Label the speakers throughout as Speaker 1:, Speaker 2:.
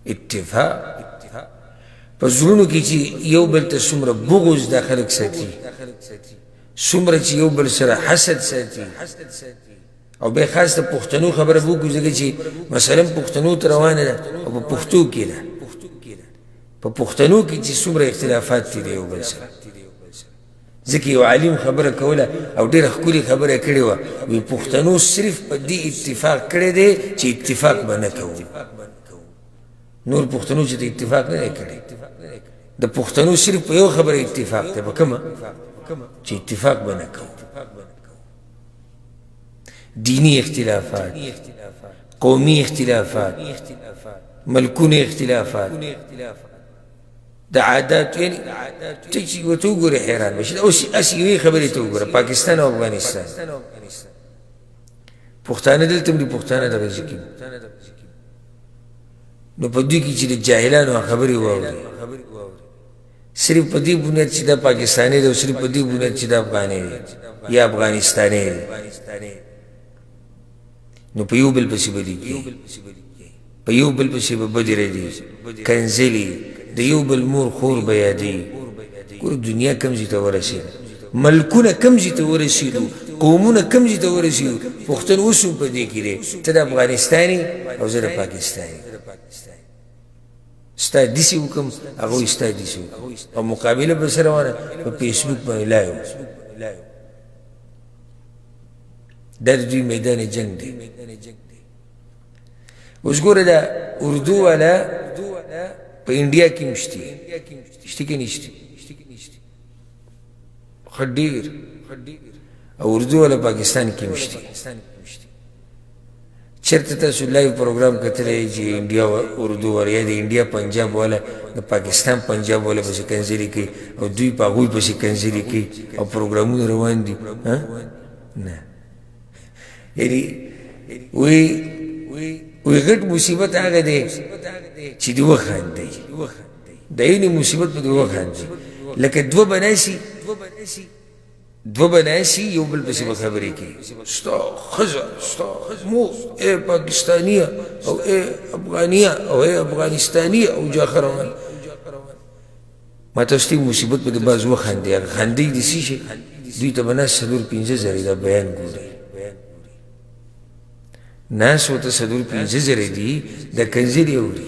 Speaker 1: اتفاق په زړونو کې چې یو بل ته څومره بغض دا خلک ساتي، څومره چې یو بل سره حسد ساتي. او بیا خاص د پښتنو خبره به وکړو ځکه چې مثلا پښتنو ته روانه ده او په پښتو کې ده، په پښتنو کې چې څومره اختلافات دي د یو بل سره. ځکه یو عالم خبره کوله او ډېره ښکلې خبره کړې وه، وایي پښتنو صرف په دې اتفاق کړی دی چې اتفاق به نه کوو. نور پښتنو چې د اتفاق نه دی کړی، د پښتنو صرف په یو خبره اتفاق دی، په کومه؟ چې اتفاق به نه کوو. دینی اختلافات، قومی اختلافات، ملکونو اختلافات، د عادات، یعنی ته چې ورته وګورې حیران بشي. اوس هسې یوې خبرې ته وګوره، پاکستان او افغانستان. پښتانه دلته هم دي، پښتانه دغه ځای کې، نو په دوی کې چې د جاهلانو خبرې واوري، صرف په دې بنیاد چې دا پاکستاني دی او صرف په دې بنیاد چې دا افغاني دی یا افغانستاني دی، نو په یو بل پسې به دي کېږي، په یو بل پسې به بدې ردي کنځلي، د یو بل مور خور به یادي. ګوره دنیا کم ځای ته ورسېده، ملکونه کم ځای ته ورسېدو، قومونه کم ځای ته ورسېدو. پښتون اوس هم په دې کې دی، ته د افغانستاني او زه د پاکستاني، ستا داسې وکړم هغوی ستا داسې وکړم، او مقابله به سره روانه په فیسبوک باندې لایو. دا د دوی میدان جنگ دی. اوس ګوره دا اردو والا په انډیا کې هم شته، شته که نشته؟ ښه ډېر. او اردو والا پاکستان کې هم شته. چېرته تاسو لایو پروګرام کتلی چې انډیا اردو والا یا د انډیا پنجاب والا د پاکستان پنجاب والا پسې کنځلې کوي او دوی په هغوی پسې کنځلې کوي او پروګرامونه روان دي؟ نه. یعنی وی غټ مصیبت هغه دی چې دې وخاندئ، د یونې مصیبت به دې وخاندئ. لکه دوه به ناسي یو بل پسې به خبرې کوي، ستا ښځه، ستا مور، ای پاکستانیه او ای افغانیه او ای افغانستانیه او جاخه روان. ما تاسو ته مصیبت به دې بعض وخاندئ، هغه خاندئ داسې شي دوی ته به ناست 4-5 دا بیان ګوري، ناس ورته 4-5 دي د کنځلې اوري.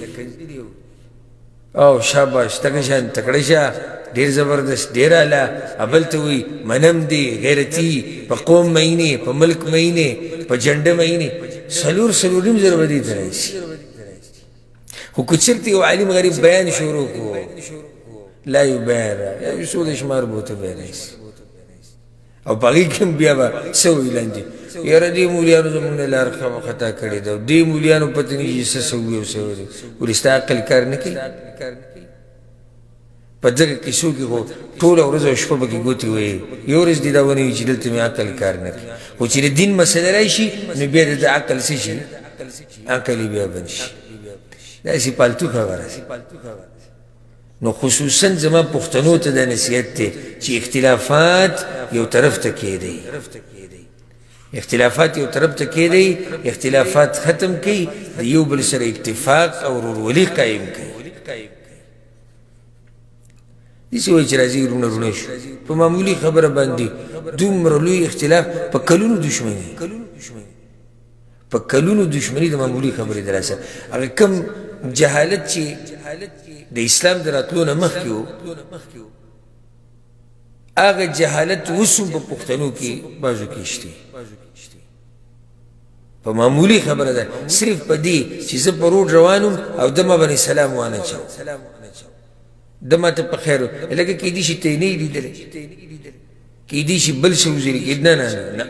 Speaker 1: او شاباش تکه شان تکړه شه، ډېر زبردست، ډېر اعلی. ابل ته وایي منم دی، غیرتي، په قوم مینې، په ملک مینې، په جنډه مینې. 4 به دې ته راشي. خو که چېرته یو عالم غریب بیان شروع کړو، لا یو بیان را یو څو د شمار به ورته بیان راشي، او په هغې کې هم بیا به څه وایي لاندې، یاره دې مولیانو زموږ نه لار خطا کړې ده، دې مولیانو پته نه چې څه سوي او څه ورې. ولې ستا عقل کار نه کوي؟ په دغه کیسو کې خو ټوله ورځ او شپه پکې ګوتې وهي، یو ورځ دې دا ونه وي چې دلته مې عقل کار نه کوي. خو چې د دین مسله راشي نو بیا د عقل څه شي؟ عقل یې بیا بند شي. داسې پالتو خبره ده. نو خصوصا زما پښتنو ته دا نصیحت دی چې اختلافات یو طرف ته کېدی، اختلافات یو طرف ته کېدی، اختلافات ختم کړئ، د یو بل سره اتفاق او ورورولي قایم کړئ. داسې وایي چې راځي رونه شو په معمولي خبره باندې دومره لوی اختلاف، په کلونو دشمني، په کلونو دشمني د معمولي خبرې د راسه. هغه کم جهالت چې د اسلام د راتلو نه مخکې و، هغه جهالت اوس هم په پښتنو کې بعضو کې شته. په معمولي خبره ده، صرف په دې چې زه په روډ روان وم او ده ما باندې سلام وانه چاو، ده ما ته په خیر لکه کیدای شي ته یې نه یې لیدلی، کیدای شي بل څه وزري کې، نه نه نه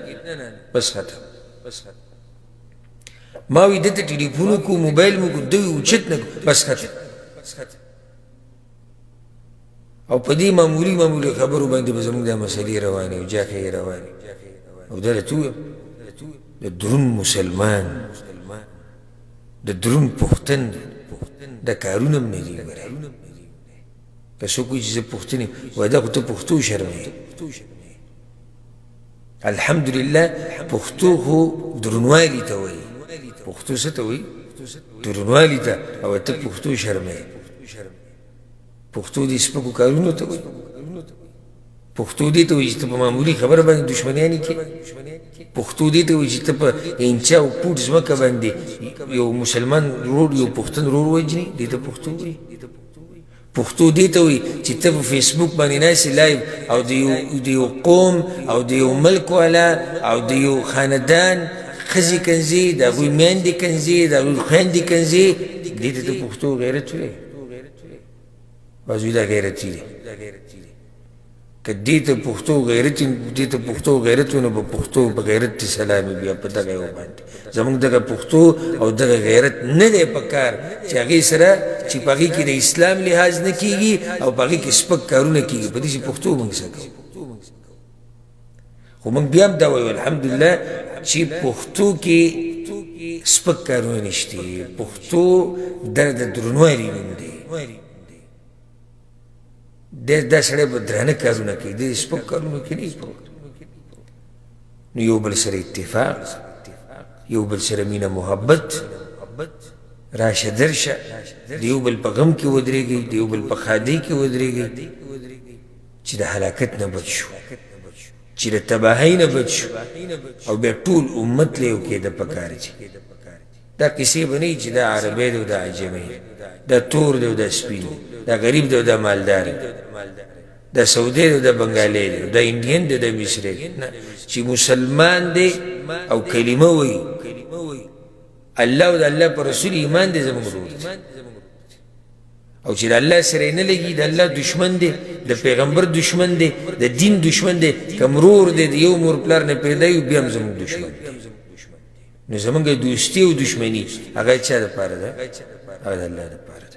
Speaker 1: بس ختم. ما وی دته ټلیفون وکړو، موبایل مو وکړو، ده وی اوچت نه کړو، بس ختم. او په دې معمولي خبرو باندې به زموږ دا مسلې روانې او جاکې یې روانې. او دا راته ووایم د درون مسلمان، د درون پښتن دا کارونه هم نه دي. که څوک وایي چې زه پښتون یم، وایي دا خو ته پښتو شرموې. الحمدلله پښتو خو درونوالي ته وایي. پښتو څه ته وایي؟ درنوالی ته او ته پښتو شرمې پښتو دې سپکو کارونو ته وایي پښتو دې ته وایي چې ته په معمولي خبره باندې دشمنیانې کې پښتو دې ته وایي چې ته په انچا او پوټ ځمکه باندې یو مسلمان ورور یو پښتون ورور وژني دې ته پښتو وایي پښتو دې ته وایي چې ته په فیسبوک باندې ناسې لایو او د یو قوم او د یو ملک والا او د یو خاندان ښځې کنځې د هغوی میندې کنځې د هغوی خویندې کنځې دې ته ته پښتو غیرت وایي بعض وایي دا غیرت دی که دې ته پښتو غیرت دې ته پښتو غیرت وي نو په پښتو په غیرت دې سلامي بیا په دغه یو باندې زموږ دغه پښتو او دغه غیرت نه دی په کار چې هغې سره چې په هغې کې د اسلام لحاظ نه کېږي او په هغې کې سپک کارونه کېږي په دې چې پښتو موږ څه کوو خو موږ بیا هم دا وایو الحمدلله چې پښتو کې سپک کارونه نشته پښتو د درنوالي نوم دی دا سړی به درانه کارونه کوي د سپک کارونو کې نه نو یو بل سره اتفاق یو بل سره مینه محبت راشه درشه د یو بل په غم کې ودرېږئ د یو بل په ښادۍ کې ودرېږئ چې د هلاکت نه بچ شو چې د تباهۍ نه بچ شو او بیا ټول امت له یو کېده پکار چې دا کیسې به نه وي چې دا عربی دی او دا عجمي دا تور دی او دا سپین دی دا غریب دی او دا مالدار دی دا سعودی دی او دا بنګالی دی دا انډین دی او دا مصری دی چې مسلمان دی او کلمه وایي الله او د الله پر رسول ایمان دی زموږ ورور دی او چې د الله سره یې نه لګي د الله دشمن دی د پیغمبر دشمن دی د دین دشمن دی که مرور دی د یو مور پلار نه پیدا وي بیا هم زموږ دشمن دی نو زموږ دوستي او دشمني هغه چا دپاره ده هغه د الله دپاره